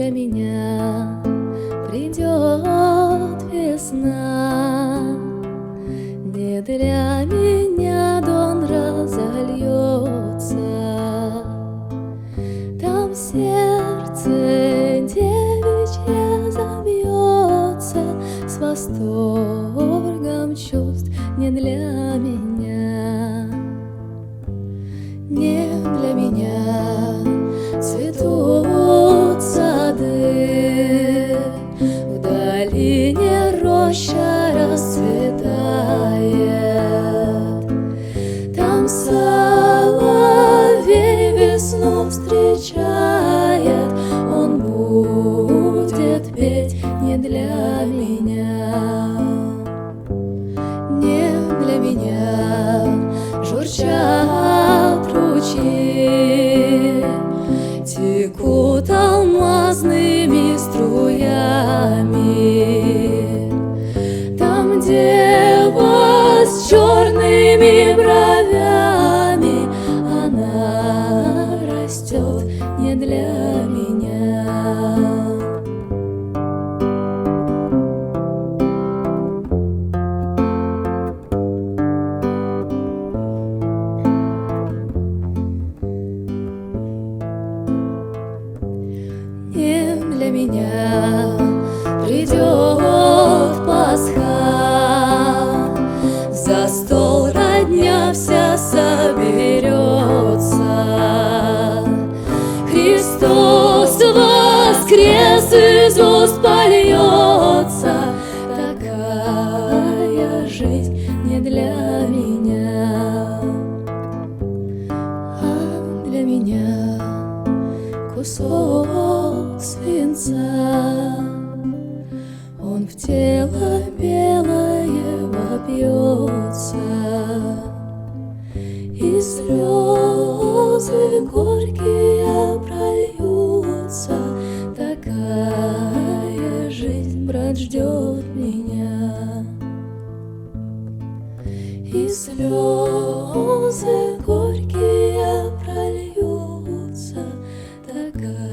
для меня придет весна, не для меня Дон разольется. Там сердце девичье забьется с восторгом чувств. Не для меня, не для меня цветут сады, в долине роща расцветает. Там соловей весну встречает, он будет петь не для меня, не для меня. Журчат ручьи, текут алмазными струями. Там дева с черными бровями, она растет не для меня. Не для меня придет Пасха, за стол родня вся соберется. Христос воскрес, из уст польется. Такая жизнь не для меня, а для меня кусок свинца. Он в тело белое вопьется, и слезы горькие прольются. Такая жизнь, брат, ждет меня, и слезы горькие прольются. Такая